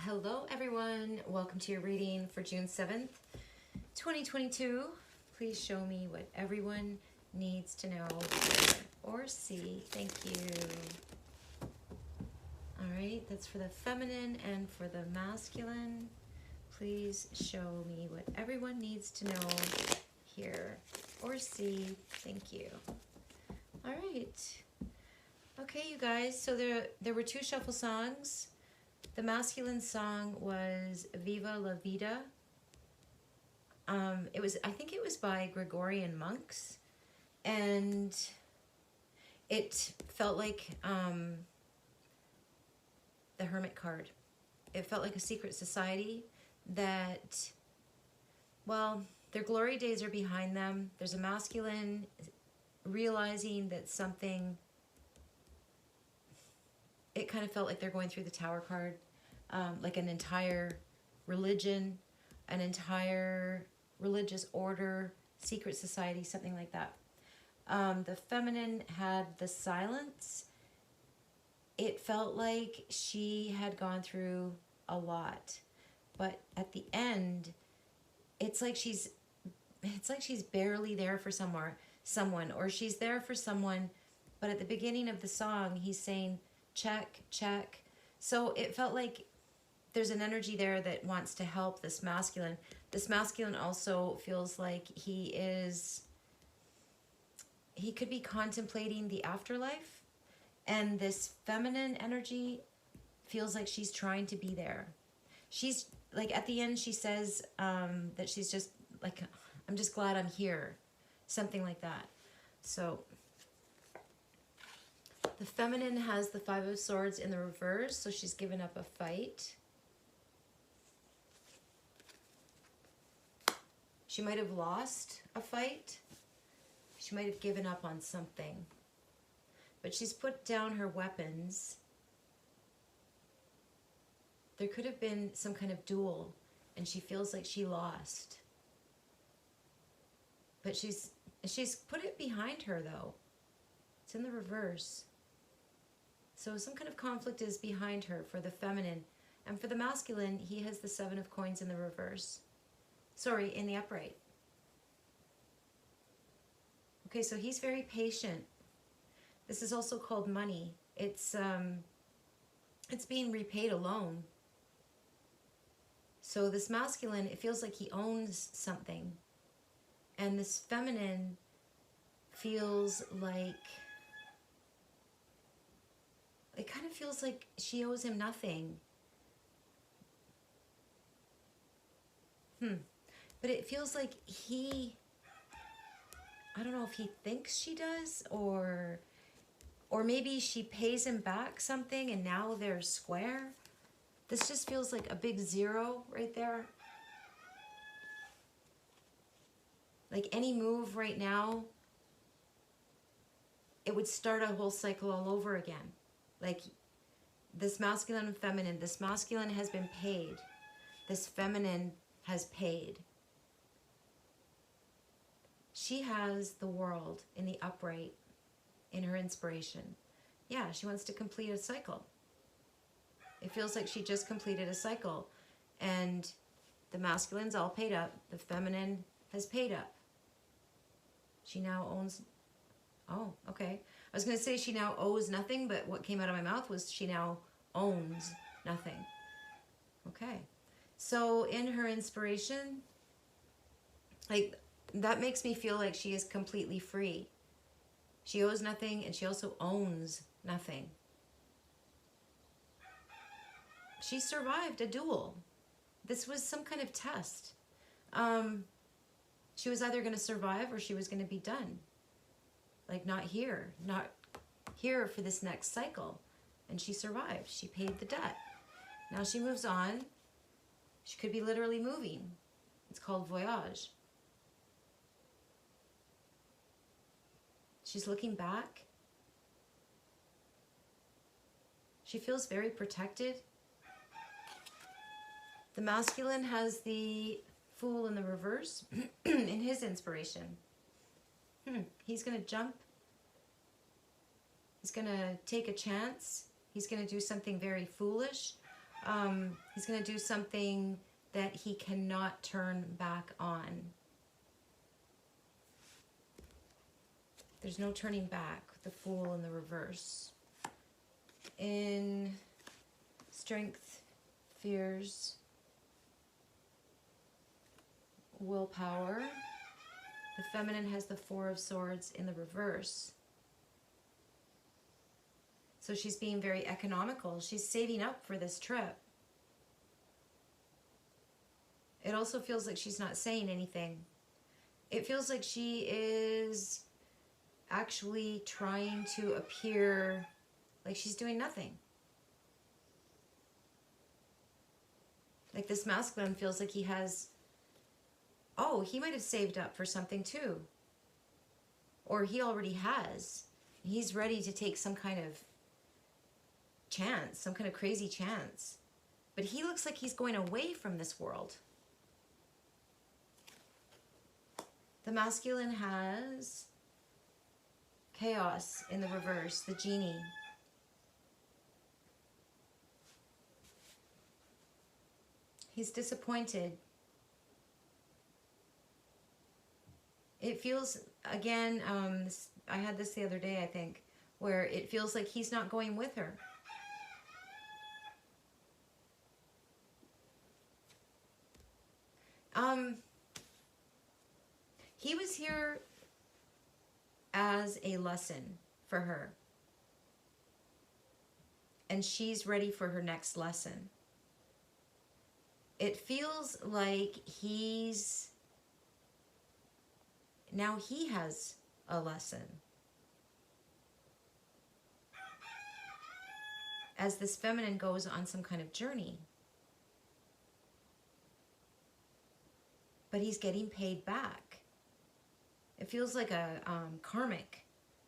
Hello everyone, welcome to your reading for June 7th, 2022. Please show me what everyone needs to know or see. Thank you. All right, that's for the feminine and for the masculine. Please show me what everyone needs to know here or see. Thank you. All right. Okay, you guys, so there were two shuffle songs. The masculine song was Viva la Vida. I think it was by Gregorian monks, and it felt like the Hermit card. It felt like a secret society that, well, their glory days are behind them. There's a masculine realizing that something, it kind of felt like they're going through the Tower card, like an entire religion, an entire religious order, secret society, something like that. The feminine had the Silence. It felt like she had gone through a lot, but at the end, it's like she's barely there for someone, or she's there for someone, but at the beginning of the song, he's saying, check, check. So it felt like there's an energy there that wants to help this masculine. This masculine also feels like he could be contemplating the afterlife. And this feminine energy feels like she's trying to be there. She's like, at the end, she says that she's just like, I'm just glad I'm here. Something like that. So the feminine has the Five of Swords in the reverse, so she's given up a fight. She might have lost a fight. She might have given up on something. But she's put down her weapons. There could have been some kind of duel, and she feels like she lost. But she's put it behind her, though. It's in the reverse. So some kind of conflict is behind her for the feminine. And for the masculine, he has the Seven of Coins in the reverse. Sorry, in the upright. Okay, so he's very patient. This is also called money. It's being repaid alone. So this masculine, it feels like he owns something. And this feminine feels like, it kind of feels like she owes him nothing. But it feels like I don't know if he thinks she does, or maybe she pays him back something and now they're square. This just feels like a big zero right there. Like any move right now, it would start a whole cycle all over again. Like this masculine and feminine, this masculine has been paid. This feminine has paid. She has the world in the upright in her inspiration. Yeah, she wants to complete a cycle. It feels like she just completed a cycle. And the masculine's all paid up. The feminine has paid up. She now owns... Oh, okay. I was going to say she now owes nothing, but what came out of my mouth was she now owns nothing. Okay. So in her inspiration, like, that makes me feel like she is completely free. She owes nothing, and she also owns nothing. She survived a duel. This was some kind of test. She was either going to survive or she was going to be done. Like, not here for this next cycle. And she survived. She paid the debt. Now she moves on. She could be literally moving. It's called voyage. She's looking back. She feels very protected. The masculine has the Fool in the reverse in his inspiration. He's going to jump. He's going to take a chance. He's going to do something very foolish. He's going to do something that he cannot turn back on. There's no turning back. The Fool in the reverse. In Strength, Fears, Willpower, the Feminine has the Four of Swords in the reverse. So she's being very economical. She's saving up for this trip. It also feels like she's not saying anything. It feels like she is actually trying to appear like she's doing nothing. Like this masculine feels like he has, oh, he might have saved up for something too. Or he already has. He's ready to take some kind of chance, some kind of crazy chance. But he looks like he's going away from this world. The masculine has Chaos in the reverse, the Genie. He's disappointed. It feels, again, I had this the other day, I think, where it feels like he's not going with her. He was here as a lesson for her. And she's ready for her next lesson. It feels like now he has a lesson. As this feminine goes on some kind of journey. But he's getting paid back. It feels like a karmic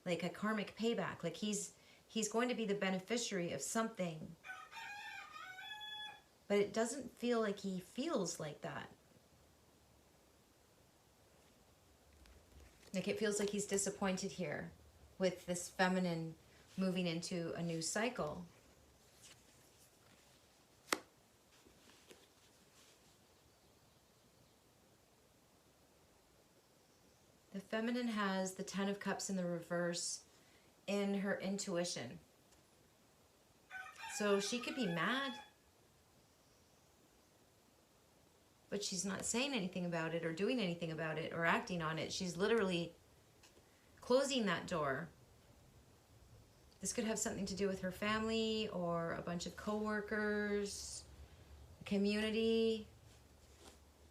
payback. Like he's going to be the beneficiary of something. But it doesn't feel like he feels like that. Like it feels like he's disappointed here with this feminine moving into a new cycle. The feminine has the Ten of Cups in the reverse in her intuition. So she could be mad, but she's not saying anything about it or doing anything about it or acting on it. She's literally closing that door. This could have something to do with her family or a bunch of co-workers, community.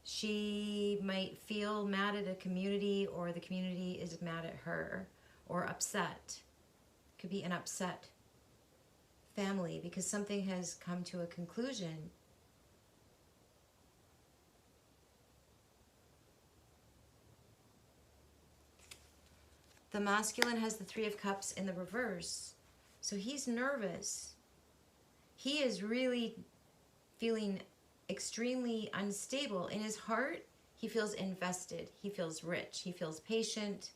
She might feel mad at a community, or the community is mad at her, or upset. Could be an upset family because something has come to a conclusion. The masculine has the Three of Cups in the reverse. So he's nervous. He is really feeling extremely unstable. In his heart, he feels invested. He feels rich. He feels patient.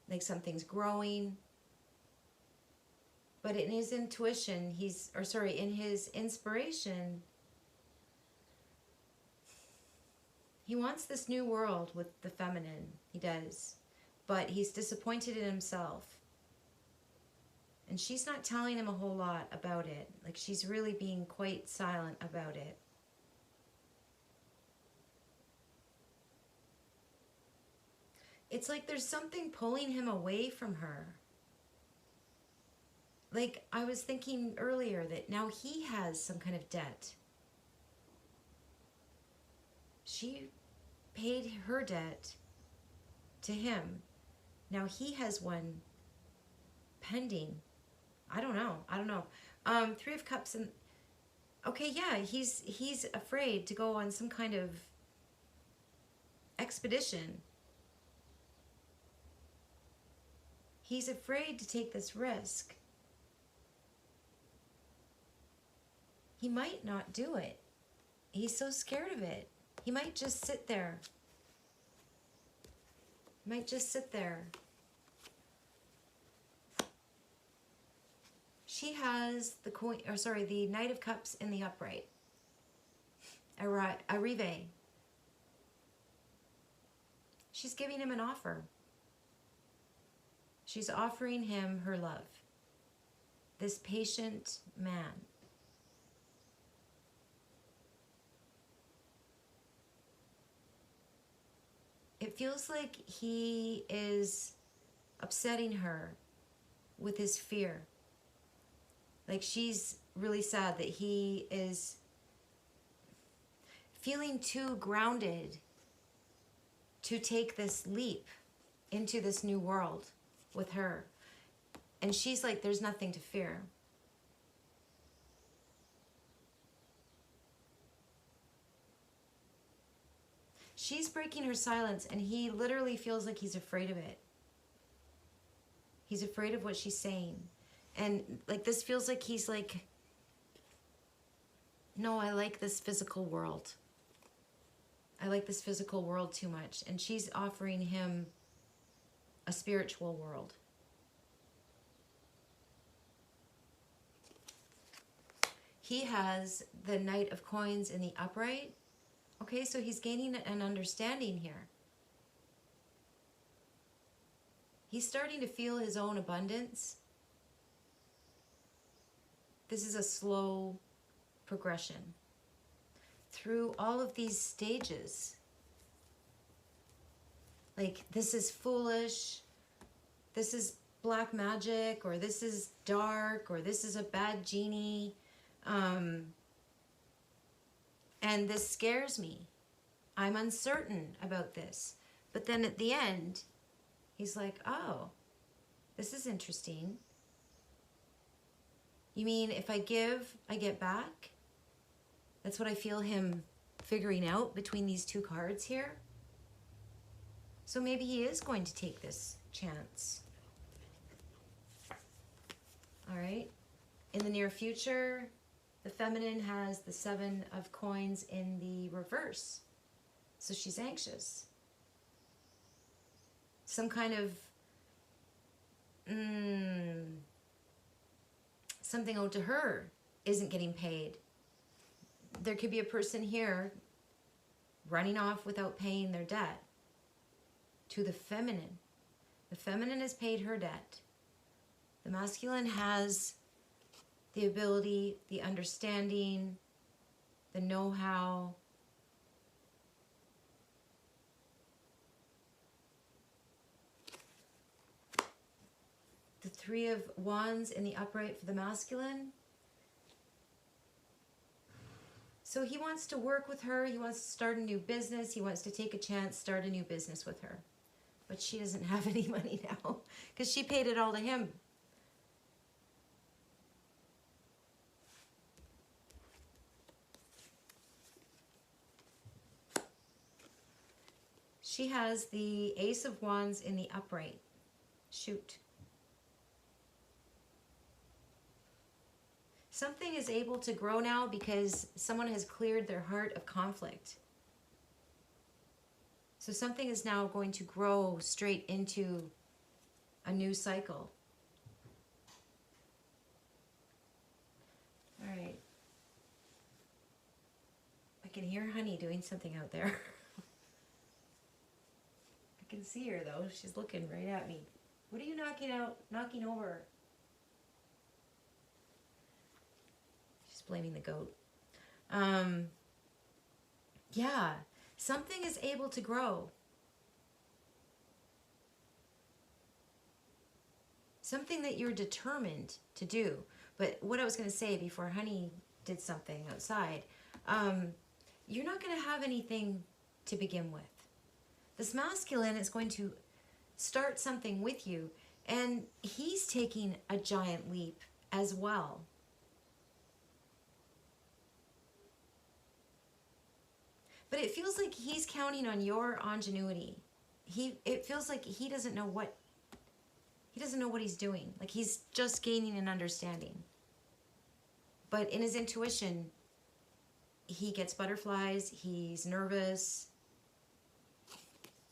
Like something's growing. But in his intuition, in his inspiration, he wants this new world with the feminine. He does. But he's disappointed in himself. And she's not telling him a whole lot about it. Like she's really being quite silent about it. It's like there's something pulling him away from her. Like I was thinking earlier that now he has some kind of debt. She paid her debt to him. Now he has one pending. I don't know. Three of Cups and okay, yeah, he's afraid to go on some kind of expedition. He's afraid to take this risk. He might not do it. He's so scared of it. He might just sit there. She has the coin, or sorry, the Knight of Cups in the upright. Arrive. She's giving him an offer. She's offering him her love. This patient man. It feels like he is upsetting her with his fear. Like she's really sad that he is feeling too grounded to take this leap into this new world with her. And she's like, there's nothing to fear. She's breaking her silence, and he literally feels like he's afraid of it. He's afraid of what she's saying. And like this feels like he's like, no, I like this physical world. I like this physical world too much. And she's offering him a spiritual world. He has the Knight of Coins in the upright. Okay, so he's gaining an understanding here. He's starting to feel his own abundance. This is a slow progression through all of these stages. Like, this is foolish, this is black magic, or this is dark, or this is a bad genie. And this scares me. I'm uncertain about this. But then at the end, he's like, oh, this is interesting. You mean if I give, I get back? That's what I feel him figuring out between these two cards here. So maybe he is going to take this chance. All right. In the near future, the feminine has the Seven of Coins in the reverse. So she's anxious. Some kind of something owed to her isn't getting paid. There could be a person here running off without paying their debt to the feminine. The feminine has paid her debt. The masculine has the ability, the understanding, the know-how. The Three of Wands in the upright for the masculine. So he wants to work with her. He wants to start a new business. He wants to take a chance, start a new business with her. But she doesn't have any money now because she paid it all to him. She has the Ace of Wands in the upright. Shoot. Something is able to grow now because someone has cleared their heart of conflict. So something is now going to grow straight into a new cycle. All right. I can hear Honey doing something out there. I can see her though. She's looking right at me. What are you knocking over? She's blaming the goat. Yeah, something is able to grow. Something that you're determined to do. But what I was going to say before Honey did something outside, you're not going to have anything to begin with. This masculine is going to start something with you, and he's taking a giant leap as well. But it feels like he's counting on your ingenuity. It feels like he doesn't know what he's doing. Like he's just gaining an understanding. But in his intuition, he gets butterflies, he's nervous.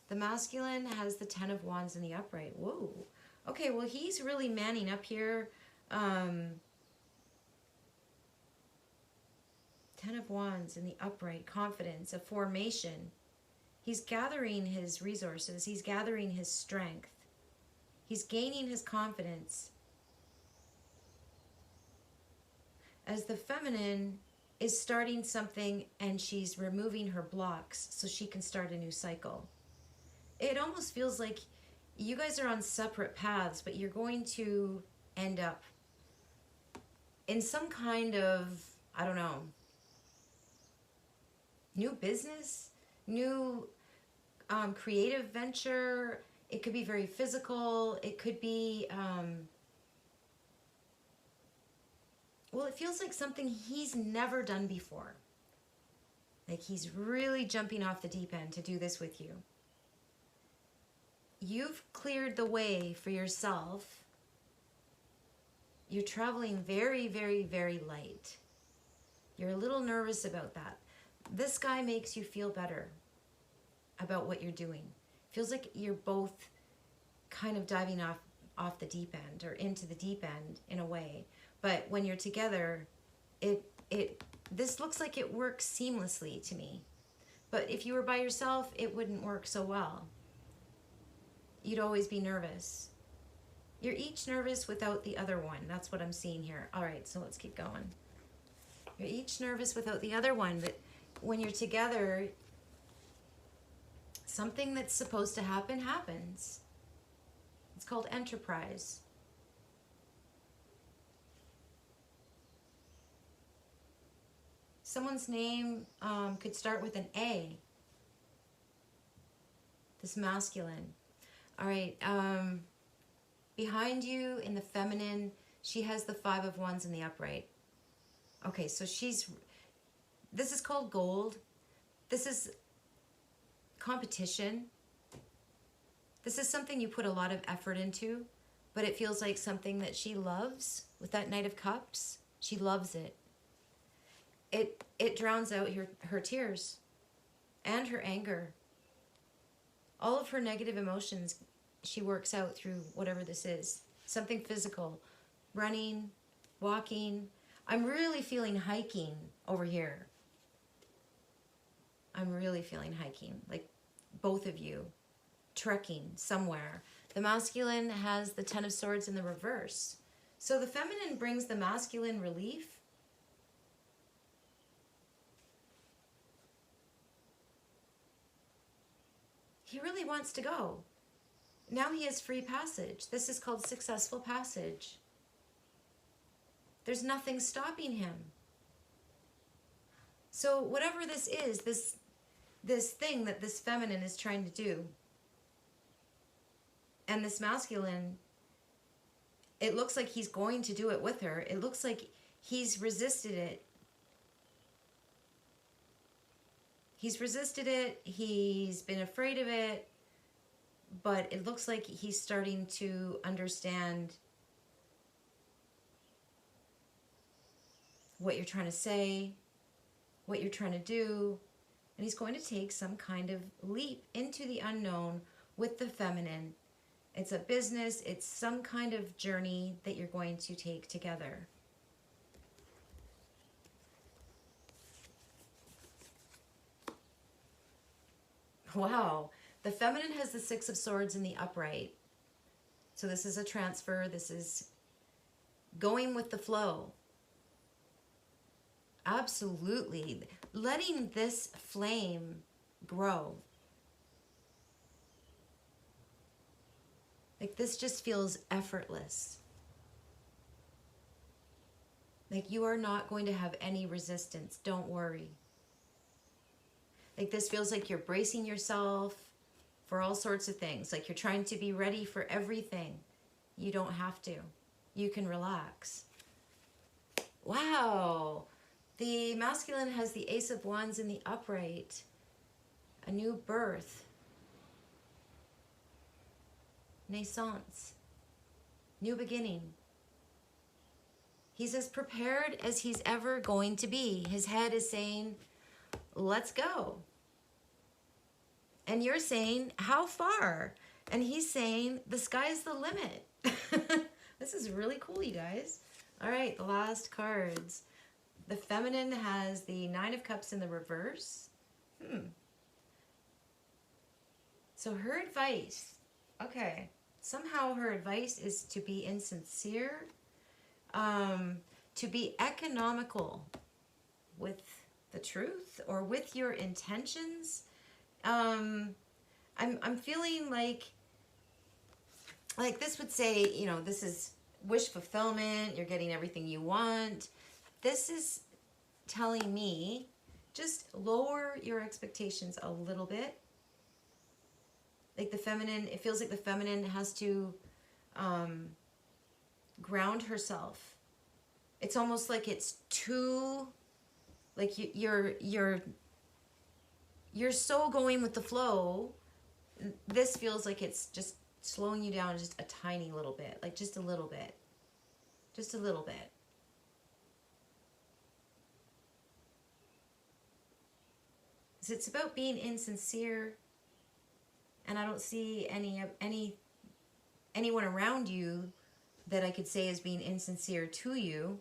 The masculine has the Ten of Wands in the upright. Whoa. Okay, well, he's really manning up here. of Wands in the upright, confidence, a formation. He's gathering his resources. He's gathering his strength. He's gaining his confidence. As the feminine is starting something and she's removing her blocks so she can start a new cycle. It almost feels like you guys are on separate paths, but you're going to end up in some kind of, I don't know, new business, new creative venture. It could be very physical. It could be, well, it feels like something he's never done before. Like he's really jumping off the deep end to do this with you. You've cleared the way for yourself. You're traveling very, very, very light. You're a little nervous about that. This guy makes you feel better about what you're doing. Feels like you're both kind of diving off the deep end or into the deep end in a way. But when you're together, this looks like it works seamlessly to me. But if you were by yourself, it wouldn't work so well. You'd always be nervous. You're each nervous without the other one. That's what I'm seeing here. All right, so let's keep going. You're each nervous without the other one, but when you're together, something that's supposed to happen happens. It's called enterprise. Someone's name could start with an A. This masculine. All right. Behind you in the feminine, she has the 5 of Wands in the upright. Okay, so this is called gold. This is competition. This is something you put a lot of effort into, but it feels like something that she loves. With that Knight of Cups, she loves it. It drowns out her tears and her anger. All of her negative emotions she works out through whatever this is. Something physical. Running, walking. I'm really feeling hiking over here. I'm really feeling hiking. Like both of you. Trekking somewhere. The masculine has the 10 of Swords in the reverse. So the feminine brings the masculine relief. He really wants to go. Now he has free passage. This is called successful passage. There's nothing stopping him. So whatever this is, this thing that this feminine is trying to do, and this masculine, it looks like he's going to do it with her. It looks like he's resisted it. He's resisted it. He's been afraid of it. But it looks like he's starting to understand what you're trying to say, what you're trying to do. And he's going to take some kind of leap into the unknown with the feminine. It's a business. It's some kind of journey that you're going to take together. Wow. The feminine has the 6 of Swords in the upright. So this is a transfer. This is going with the flow. Absolutely. Letting this flame grow. Like this just feels effortless. Like you are not going to have any resistance. Don't worry. Like this feels like you're bracing yourself for all sorts of things. Like you're trying to be ready for everything. You don't have to. You can relax. Wow. The masculine has the Ace of Wands in the upright. A new birth. Naissance. New beginning. He's as prepared as he's ever going to be. His head is saying, let's go. And you're saying, how far? And he's saying, the sky's the limit. This is really cool, you guys. All right, the last cards. The feminine has the Nine of Cups in the reverse. So her advice, okay, somehow her advice is to be insincere, to be economical with the truth or with your intentions. I'm feeling like this would say, you know, this is wish fulfillment, you're getting everything you want. This is telling me just lower your expectations a little bit. Like the feminine, it feels like the feminine has to ground herself. It's almost like it's too, like you're so going with the flow. This feels like it's just slowing you down just a tiny little bit, like just a little bit, just a little bit. So it's about being insincere, and I don't see anyone around you that I could say is being insincere to you.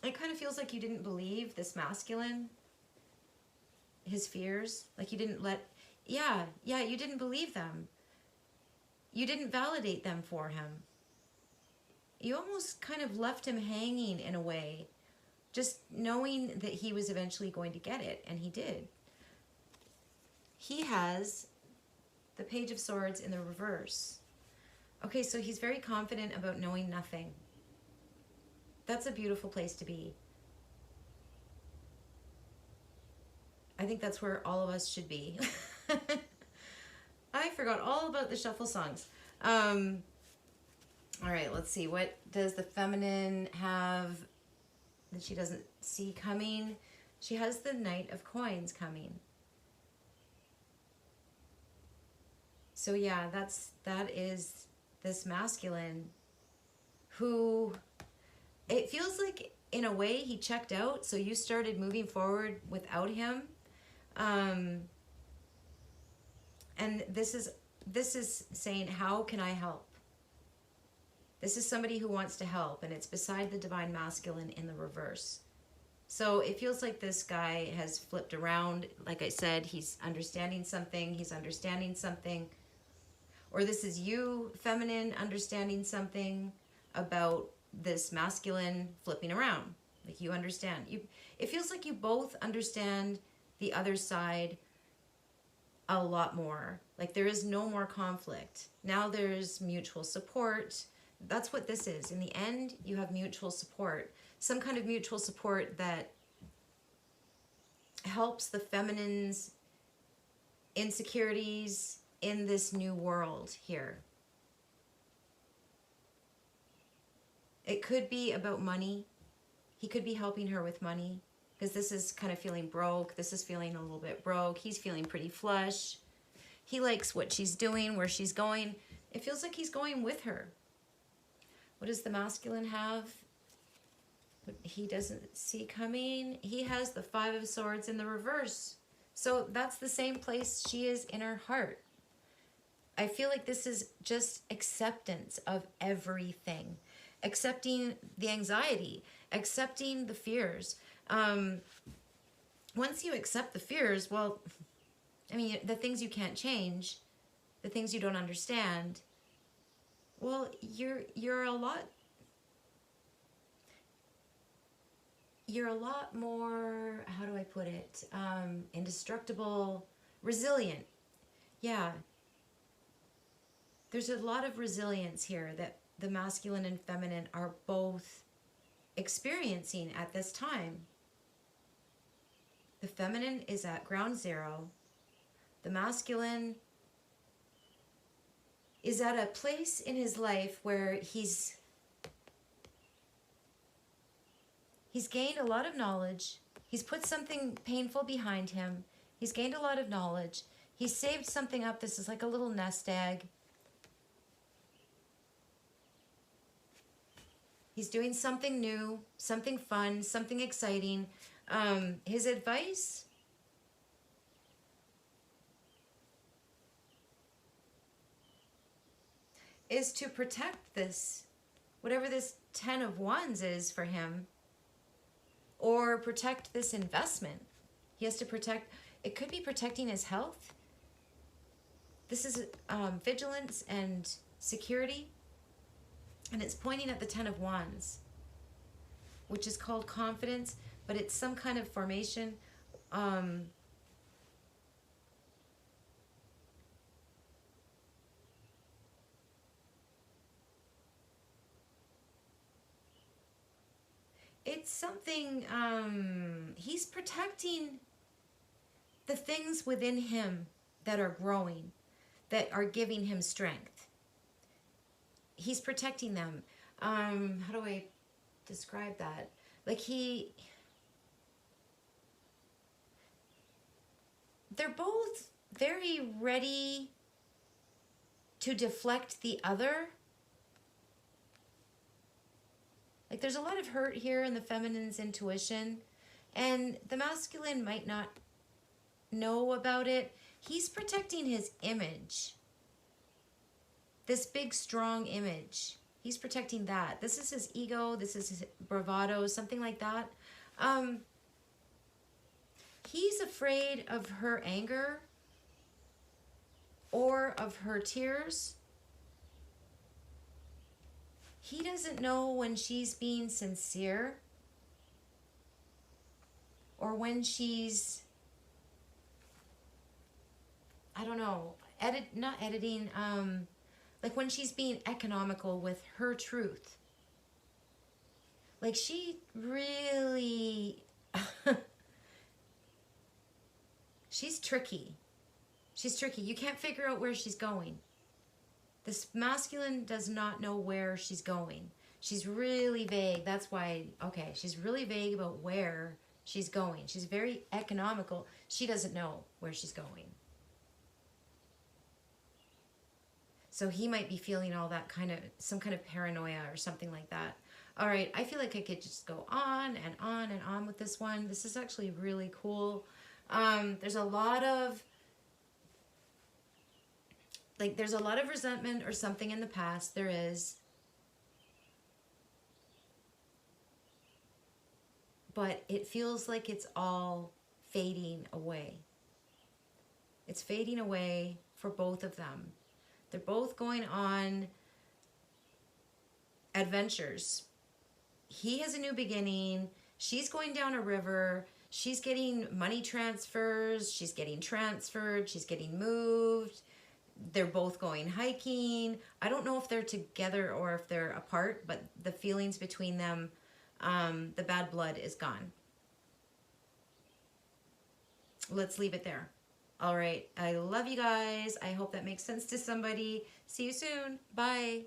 It kind of feels like you didn't believe this masculine, his fears. Like you didn't you didn't believe them. You didn't validate them for him. You almost kind of left him hanging in a way, just knowing that he was eventually going to get it, and he did. He has the Page of Swords in the reverse. Okay, so he's very confident about knowing nothing. That's a beautiful place to be. I think that's where all of us should be. I forgot all about the shuffle songs. All right, let's see. What does the feminine have that she doesn't see coming? She has the Knight of Coins coming. So yeah, that is this masculine who, it feels like in a way he checked out, so you started moving forward without him. And this is saying, how can I help? This is somebody who wants to help, and it's beside the Divine Masculine in the reverse. So it feels like this guy has flipped around. Like I said, he's understanding something. He's understanding something. Or this is you, feminine, understanding something about this masculine flipping around. Like you understand. It feels like you both understand the other side a lot more. Like there is no more conflict. Now there's mutual support. That's what this is. In the end, you have mutual support. Some kind of mutual support that helps the feminine's insecurities in this new world here. It could be about money. He could be helping her with money, because this is kind of feeling broke. This is feeling a little bit broke. He's feeling pretty flush. He likes what she's doing, where she's going. It feels like he's going with her. What does the masculine have? What he doesn't see coming. He has the Five of Swords in the reverse. So that's the same place she is in her heart. I feel like this is just acceptance of everything. Accepting the anxiety. Accepting the fears. Once you accept the fears, well, I mean, the things you can't change, the things you don't understand, well, you're a lot more, how do I put it, indestructible, resilient. Yeah. There's a lot of resilience here that the masculine and feminine are both experiencing at this time. The feminine is at ground zero. The masculine is at a place in his life where he's gained a lot of knowledge. He's put something painful behind him. He's gained a lot of knowledge. He's saved something up. This is like a little nest egg. He's doing something new, something fun, something exciting. His advice, is to protect this, whatever this 10 of Wands is for him, or protect this investment. He has to protect, it could be protecting his health. This is vigilance and security. And it's pointing at the 10 of Wands, which is called confidence, but it's some kind of formation. It's something, he's protecting the things within him that are growing, that are giving him strength. He's protecting them. How do I describe that? Like they're both very ready to deflect the other. Like there's a lot of hurt here in the feminine's intuition, and the masculine might not know about it. He's protecting his image. This big, strong image. He's protecting that. This is his ego. This is his bravado, something like that. He's afraid of her anger or of her tears. He doesn't know when she's being sincere or when she's, I don't know, not editing, like when she's being economical with her truth. Like she really, she's tricky. She's tricky. You can't figure out where she's going. This masculine does not know where she's going. She's really vague. That's why, okay, she's really vague about where she's going. She's very economical. She doesn't know where she's going. So he might be feeling all that kind of, some kind of paranoia or something like that. All right, I feel like I could just go on and on and on with this one. This is actually really cool. There's a lot of, like, there's a lot of resentment or something in the past. There is. But it feels like it's all fading away. It's fading away for both of them. They're both going on adventures. He has a new beginning. She's going down a river. She's getting money transfers. She's getting transferred. She's getting moved. They're both going hiking. I don't know if they're together or if they're apart, but the feelings between them, the bad blood is gone. Let's leave it there. All right. I love you guys. I hope that makes sense to somebody. See you soon. Bye.